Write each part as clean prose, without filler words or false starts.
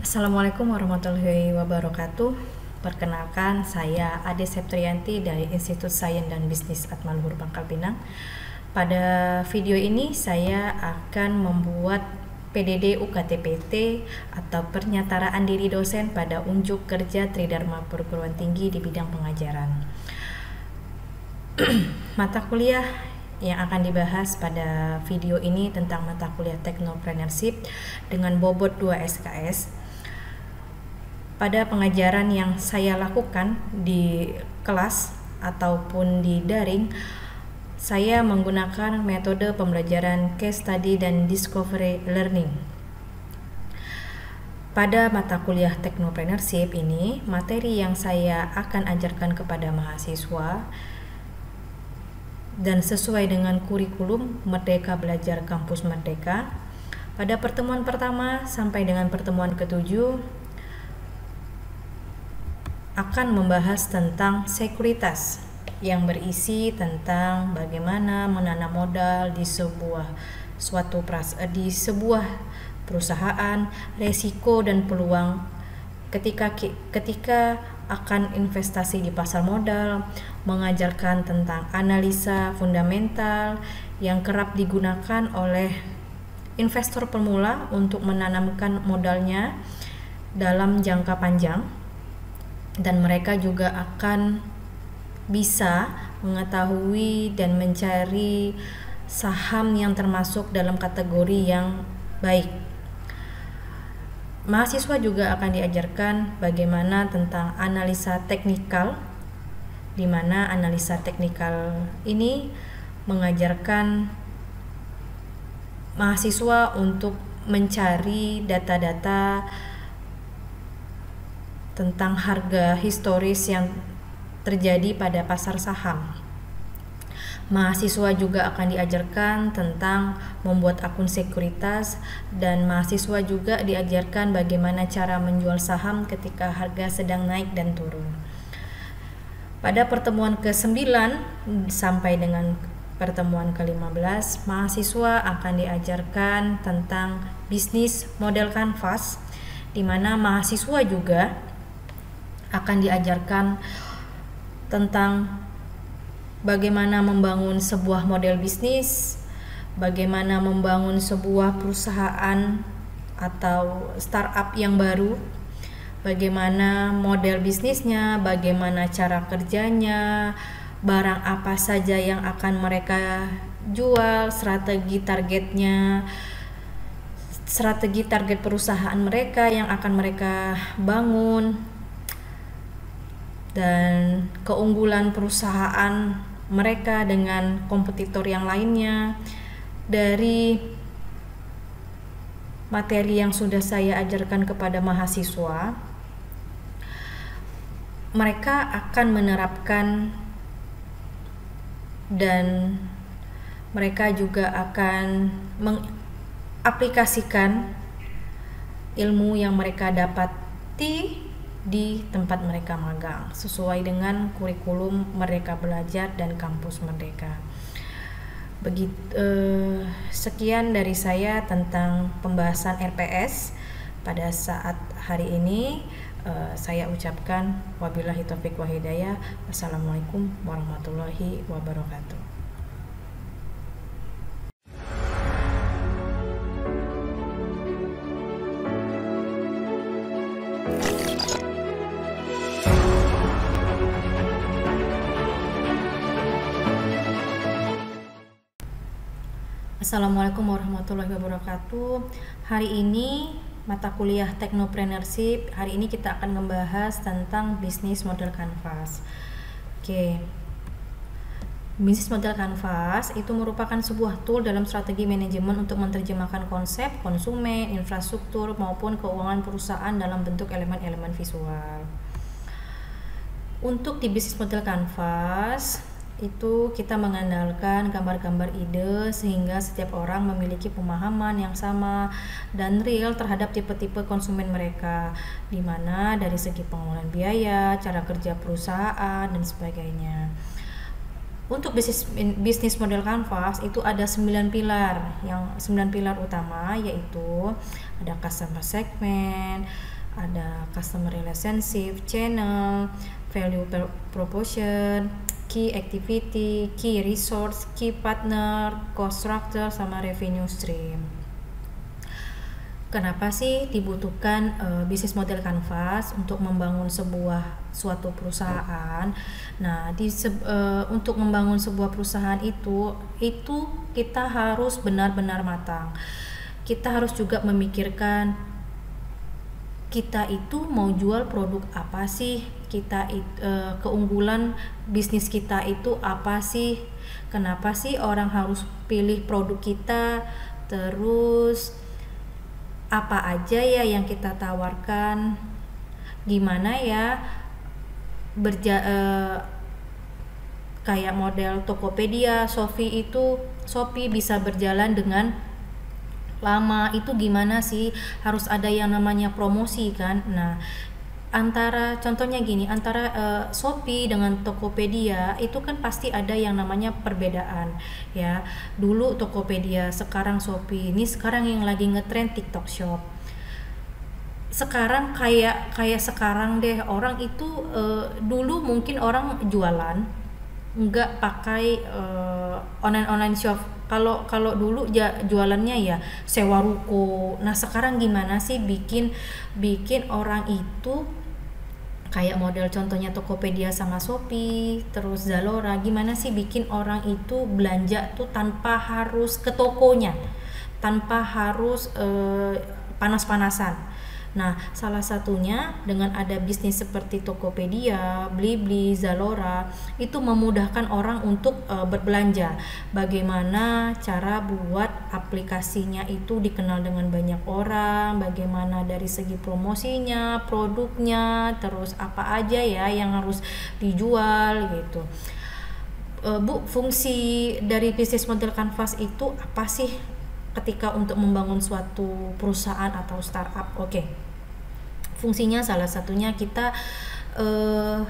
Assalamualaikum warahmatullahi wabarakatuh. Perkenalkan, saya Ade Septrianti dari Institut Sains dan Bisnis Atmaluhur Pangkal Pinang. Pada video ini saya akan membuat PDD UKT-PT atau pernyataan diri dosen pada unjuk kerja Tridharma Perguruan Tinggi di bidang pengajaran. Mata kuliah yang akan dibahas pada video ini tentang mata kuliah Technopreneurship dengan bobot 2 SKS. Pada pengajaran yang saya lakukan di kelas ataupun di daring, saya menggunakan metode pembelajaran case study dan discovery learning. Pada mata kuliah Technopreneurship ini, materi yang saya akan ajarkan kepada mahasiswa dan sesuai dengan kurikulum Merdeka Belajar Kampus Merdeka. Pada pertemuan pertama sampai dengan pertemuan ketujuh akan membahas tentang sekuritas yang berisi tentang bagaimana menanam modal di sebuah perusahaan, resiko dan peluang ketika akan investasi di pasar modal, mengajarkan tentang analisa fundamental yang kerap digunakan oleh investor pemula untuk menanamkan modalnya dalam jangka panjang, dan mereka juga akan bisa mengetahui dan mencari saham yang termasuk dalam kategori yang baik. Mahasiswa juga akan diajarkan bagaimana tentang analisa teknikal, di mana analisa teknikal ini mengajarkan mahasiswa untuk mencari data-data tentang harga historis yang terjadi pada pasar saham. Mahasiswa juga akan diajarkan tentang membuat akun sekuritas, dan mahasiswa juga diajarkan bagaimana cara menjual saham ketika harga sedang naik dan turun. Pada pertemuan ke-9 sampai dengan pertemuan ke-15, mahasiswa akan diajarkan tentang bisnis model kanvas, di mana mahasiswa juga akan diajarkan tentang bagaimana membangun sebuah model bisnis, bagaimana membangun sebuah perusahaan atau startup yang baru, bagaimana model bisnisnya, bagaimana cara kerjanya, barang apa saja yang akan mereka jual, strategi target perusahaan mereka yang akan mereka bangun, dan keunggulan perusahaan mereka dengan kompetitor yang lainnya. Dari materi yang sudah saya ajarkan kepada mahasiswa, mereka akan menerapkan dan mereka juga akan mengaplikasikan ilmu yang mereka dapati di tempat mereka magang sesuai dengan kurikulum Merdeka Belajar dan Kampus Merdeka. Sekian dari saya tentang pembahasan RPS pada saat hari ini. Saya ucapkan wabillahi taufiq wa hidayah. Wassalamualaikum warahmatullahi wabarakatuh. Assalamualaikum warahmatullahi wabarakatuh. Hari ini mata kuliah Technopreneurship. Hari ini kita akan membahas tentang bisnis model kanvas. Bisnis model kanvas itu merupakan sebuah tool dalam strategi manajemen untuk menerjemahkan konsep, konsumen, infrastruktur maupun keuangan perusahaan dalam bentuk elemen-elemen visual. Untuk di bisnis model kanvas itu kita mengandalkan gambar-gambar ide sehingga setiap orang memiliki pemahaman yang sama dan real terhadap tipe-tipe konsumen mereka, di mana dari segi pengelolaan biaya, cara kerja perusahaan dan sebagainya. Untuk bisnis model kanvas itu ada 9 pilar. Yang 9 pilar utama yaitu ada customer segment, ada customer relationship, channel, value proposition, key activity, key resource, key partner, cost structure, sama revenue stream. Kenapa sih dibutuhkan bisnis model canvas untuk membangun suatu perusahaan? Nah, untuk membangun sebuah perusahaan itu kita harus benar-benar matang. Kita harus juga memikirkan kita itu mau jual produk apa sih? Keunggulan bisnis kita itu apa sih? Kenapa sih orang harus pilih produk kita? Terus apa aja ya yang kita tawarkan, gimana ya kayak model Tokopedia, Shopee bisa berjalan dengan lama, itu gimana sih, harus ada yang namanya promosi kan. Nah, contohnya gini, antara Shopee dengan Tokopedia itu kan pasti ada yang namanya perbedaan ya. Dulu Tokopedia, sekarang Shopee. Ini sekarang yang lagi ngetrend TikTok Shop. Sekarang kayak sekarang deh, orang itu dulu mungkin orang jualan nggak pakai online shop. Kalau dulu jualannya ya sewa ruko. Nah, sekarang gimana sih bikin orang itu kayak model contohnya Tokopedia sama Shopee, terus Zalora, gimana sih bikin orang itu belanja tuh tanpa harus ke tokonya, tanpa harus panas-panasan. Nah, salah satunya dengan ada bisnis seperti Tokopedia, Blibli, Zalora, itu memudahkan orang untuk berbelanja. Bagaimana cara buat aplikasinya itu dikenal dengan banyak orang, bagaimana dari segi promosinya, produknya, terus apa aja ya yang harus dijual gitu. Bu, fungsi dari bisnis model canvas itu apa sih ketika untuk membangun suatu perusahaan atau startup? Oke. Fungsinya salah satunya kita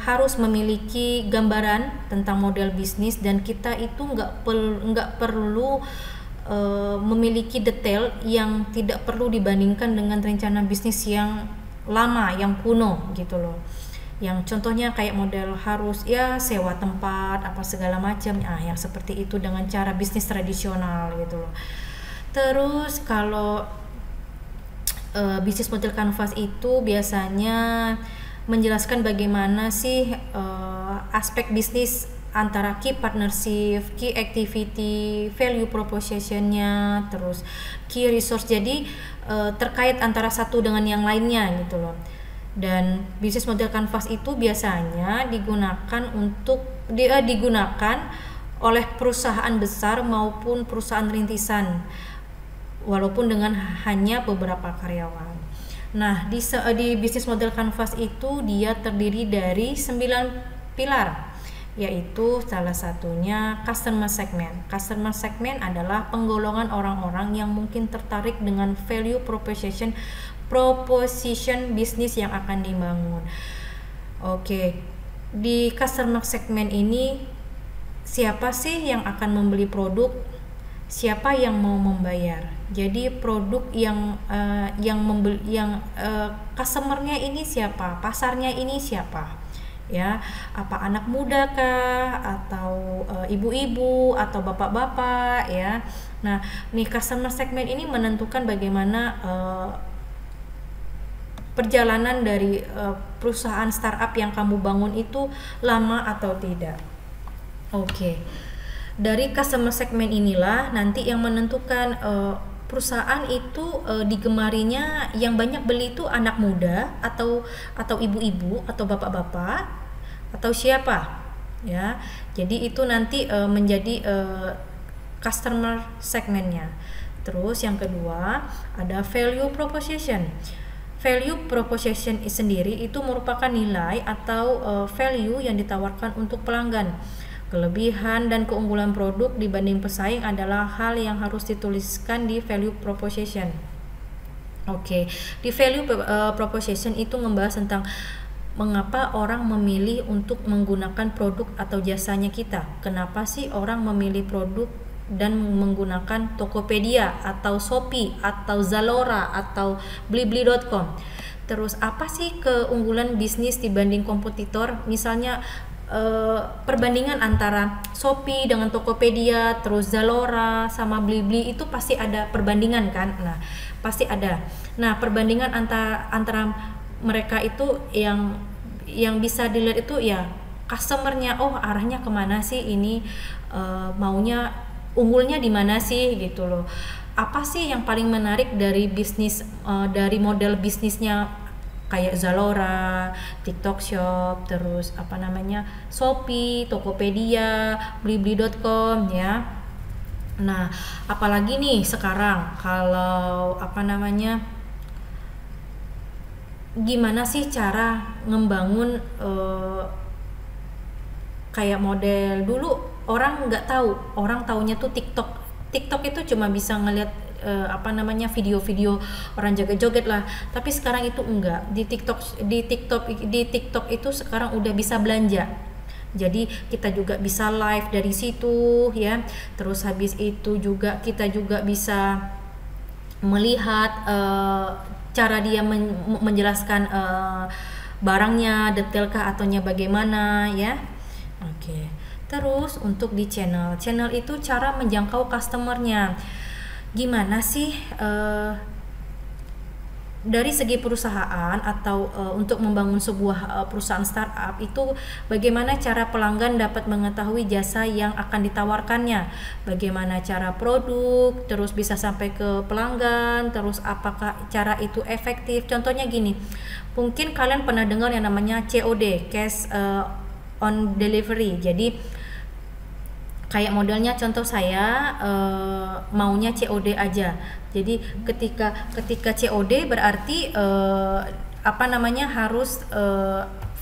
harus memiliki gambaran tentang model bisnis, dan kita itu nggak perlu memiliki detail yang tidak perlu dibandingkan dengan rencana bisnis yang lama, yang kuno gitu loh. Yang contohnya kayak model harus ya sewa tempat apa segala macam, yang seperti itu dengan cara bisnis tradisional gitu loh. Terus kalau bisnis model canvas itu biasanya menjelaskan bagaimana sih aspek bisnis antara key partnership, key activity, value proposition-nya, terus key resource. Jadi terkait antara satu dengan yang lainnya gitu loh. Dan bisnis model canvas itu biasanya digunakan oleh perusahaan besar maupun perusahaan rintisan, walaupun dengan hanya beberapa karyawan. Nah, di bisnis model canvas itu dia terdiri dari 9 pilar, yaitu salah satunya customer segment. Customer segment adalah penggolongan orang-orang yang mungkin tertarik dengan value proposition bisnis yang akan dibangun. Oke, di customer segment ini siapa sih yang akan membeli produk? Siapa yang mau membayar? Jadi produk yang customernya ini siapa? Pasarnya ini siapa? Ya, apa anak muda kah, atau ibu-ibu, atau bapak-bapak ya. Nah, nih customer segment ini menentukan bagaimana perjalanan dari perusahaan startup yang kamu bangun itu lama atau tidak. Oke. Dari customer segment inilah nanti yang menentukan perusahaan itu digemarinya yang banyak beli itu anak muda atau ibu-ibu atau bapak-bapak atau siapa ya. Jadi itu nanti menjadi customer segmentnya. Terus yang kedua ada value proposition. Value proposition sendiri itu merupakan nilai atau value yang ditawarkan untuk pelanggan. Kelebihan dan keunggulan produk dibanding pesaing adalah hal yang harus dituliskan di value proposition. Oke, di value proposition itu membahas tentang mengapa orang memilih untuk menggunakan produk atau jasanya kita. Kenapa sih orang memilih produk dan menggunakan Tokopedia atau Shopee atau Zalora atau Blibli.com. Terus apa sih keunggulan bisnis dibanding kompetitor? Misalnya perbandingan antara Shopee dengan Tokopedia, terus Zalora sama Blibli itu pasti ada perbandingan kan? Nah, pasti ada. Nah, perbandingan antara mereka itu yang bisa dilihat itu ya customernya, oh arahnya kemana sih ini, maunya unggulnya di mana sih gitu loh. Apa sih yang paling menarik dari bisnis, dari model bisnisnya kayak Zalora, TikTok Shop, terus Shopee, Tokopedia, Blibli.com ya. Nah, apalagi nih sekarang kalau gimana sih cara ngembangun kayak model dulu orang nggak tahu, orang taunya tuh TikTok itu cuma bisa ngeliat video-video orang joget-joget lah, tapi sekarang itu enggak. Di TikTok itu sekarang udah bisa belanja, jadi kita juga bisa live dari situ ya. Terus habis itu juga kita juga bisa melihat cara dia menjelaskan barangnya detailkah ataunya bagaimana ya. Oke. Terus untuk di channel itu cara menjangkau customernya gimana sih, dari segi perusahaan atau untuk membangun sebuah perusahaan startup itu bagaimana cara pelanggan dapat mengetahui jasa yang akan ditawarkannya, bagaimana cara produk terus bisa sampai ke pelanggan, terus apakah cara itu efektif. Contohnya gini, mungkin kalian pernah dengar yang namanya COD, cash on delivery. Jadi kayak modelnya contoh saya maunya COD aja. Jadi ketika COD berarti harus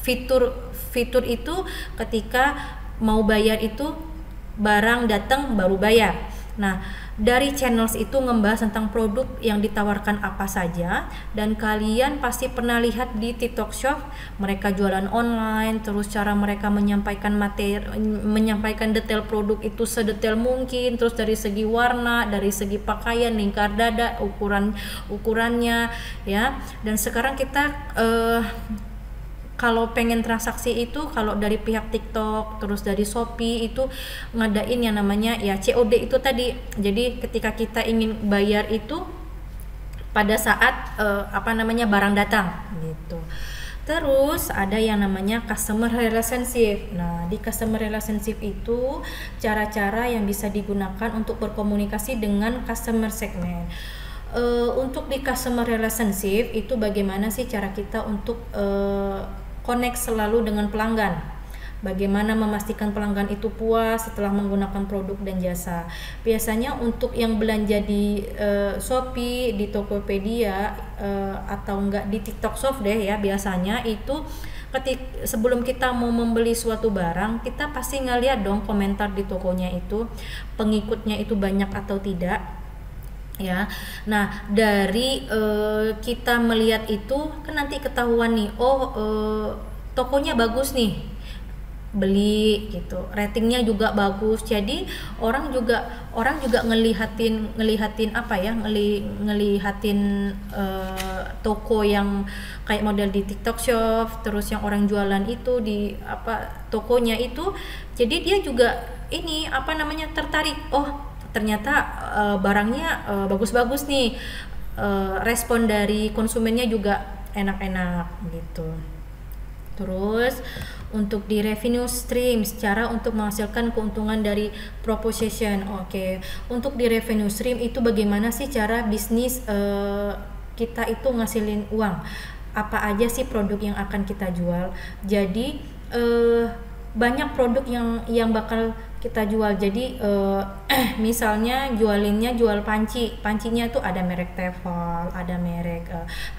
fitur itu ketika mau bayar itu barang datang baru bayar. Nah, dari channels itu ngebahas tentang produk yang ditawarkan apa saja, dan kalian pasti pernah lihat di TikTok Shop mereka jualan online, terus cara mereka menyampaikan detail produk itu sedetail mungkin, terus dari segi warna, dari segi pakaian, lingkar dada, ukurannya ya. Dan sekarang kita kalau pengen transaksi itu, kalau dari pihak TikTok terus dari Shopee itu ngadain yang namanya ya COD itu tadi. Jadi ketika kita ingin bayar itu pada saat barang datang gitu. Terus ada yang namanya customer relationship. Nah, di customer relationship itu cara-cara yang bisa digunakan untuk berkomunikasi dengan customer segment. Untuk di customer relationship itu bagaimana sih cara kita untuk connect selalu dengan pelanggan, bagaimana memastikan pelanggan itu puas setelah menggunakan produk dan jasa. Biasanya untuk yang belanja di Shopee, di Tokopedia atau enggak di TikTok Shop deh ya, biasanya itu sebelum kita mau membeli suatu barang, kita pasti ngeliat dong komentar di tokonya itu, pengikutnya itu banyak atau tidak ya. Nah, dari kita melihat itu kan nanti ketahuan nih, tokonya bagus nih, beli gitu, ratingnya juga bagus. Jadi orang juga ngelihatin toko yang kayak model di TikTok Shop, terus yang orang jualan itu di tokonya itu, jadi dia juga tertarik, ternyata barangnya bagus-bagus nih, respon dari konsumennya juga enak-enak gitu. Terus untuk di revenue stream, cara untuk menghasilkan keuntungan dari proposition. Oke. Untuk di revenue stream itu bagaimana sih cara bisnis kita itu ngasilin uang, apa aja sih produk yang akan kita jual. Jadi banyak produk yang bakal kita jual. Jadi misalnya jual pancinya tuh ada merek Tefal, ada merek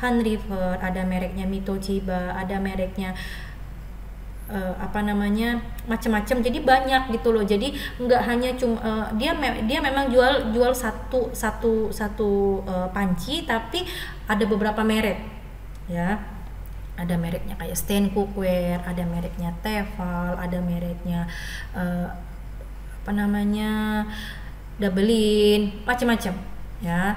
Han River, ada mereknya Mitochiba, ada mereknya macam-macam. Jadi banyak gitu loh. Jadi nggak hanya cuma dia memang jual satu panci, tapi ada beberapa merek ya. Ada mereknya kayak Stain Cookware, ada mereknya Tefal, ada mereknya Double In, macam-macam ya.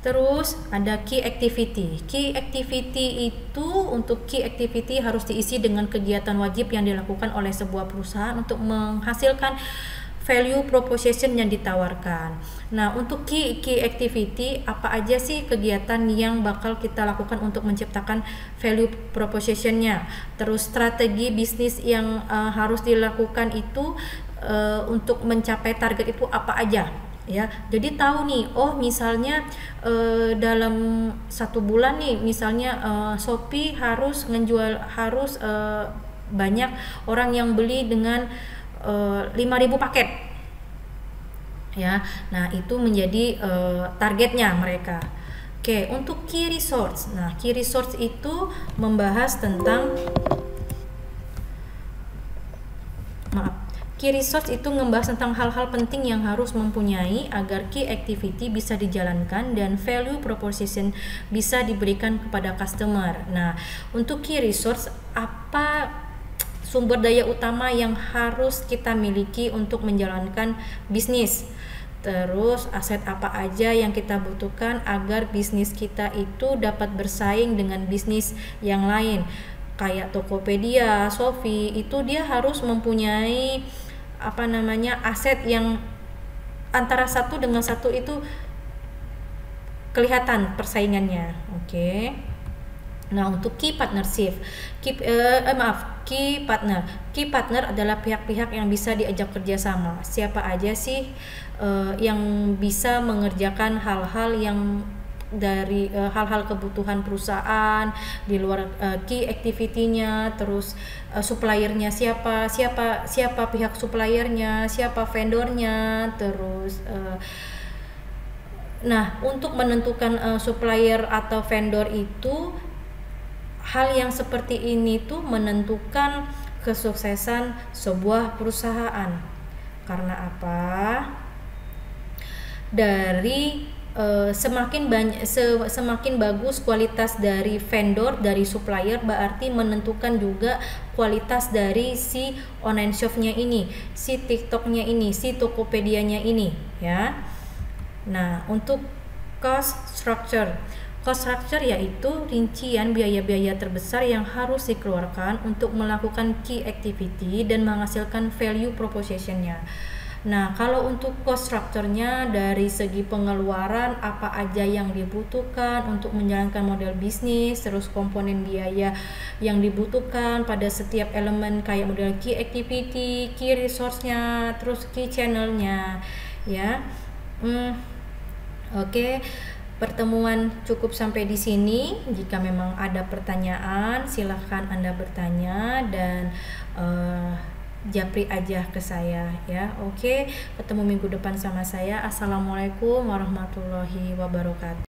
Terus ada key activity. Key activity itu, untuk key activity harus diisi dengan kegiatan wajib yang dilakukan oleh sebuah perusahaan untuk menghasilkan value proposition yang ditawarkan. Nah, untuk key activity, apa aja sih kegiatan yang bakal kita lakukan untuk menciptakan value propositionnya? Terus strategi bisnis yang harus dilakukan itu untuk mencapai target itu apa aja? Ya, jadi tahu nih, oh misalnya dalam 1 bulan nih, misalnya Shopee harus banyak orang yang beli dengan 5.000 paket, ya. Nah, itu menjadi targetnya mereka. Oke, untuk key resource. Nah, key resource itu membahas tentang Key resource itu membahas tentang hal-hal penting yang harus mempunyai agar key activity bisa dijalankan dan value proposition bisa diberikan kepada customer. Nah, untuk key resource, apa sumber daya utama yang harus kita miliki untuk menjalankan bisnis? Terus aset apa aja yang kita butuhkan agar bisnis kita itu dapat bersaing dengan bisnis yang lain? Kayak Tokopedia, Shopee, itu dia harus mempunyai aset yang antara satu dengan satu itu kelihatan persaingannya. Oke. Nah, untuk key partnership, key partner adalah pihak-pihak yang bisa diajak kerjasama. Siapa aja sih yang bisa mengerjakan hal-hal yang dari hal-hal kebutuhan perusahaan di luar key activity-nya, terus suppliernya siapa pihak suppliernya, siapa vendornya, terus nah, untuk menentukan supplier atau vendor itu, hal yang seperti ini tuh menentukan kesuksesan sebuah perusahaan. Karena apa? Dari semakin bagus kualitas dari vendor, dari supplier, berarti menentukan juga kualitas dari si online shop-nya ini, si TikTok-nya ini, si Tokopedia-nya ini, ya. Nah, untuk cost structure yaitu rincian biaya-biaya terbesar yang harus dikeluarkan untuk melakukan key activity dan menghasilkan value proposition-nya. Nah, kalau untuk cost structure-nya, dari segi pengeluaran apa aja yang dibutuhkan untuk menjalankan model bisnis, terus komponen biaya yang dibutuhkan pada setiap elemen kayak model key activity, key resource-nya, terus key channel-nya, ya. Oke. Pertemuan cukup sampai di sini. Jika memang ada pertanyaan, silahkan Anda bertanya dan japri aja ke saya, ya. Oke, ketemu minggu depan sama saya. Assalamualaikum warahmatullahi wabarakatuh.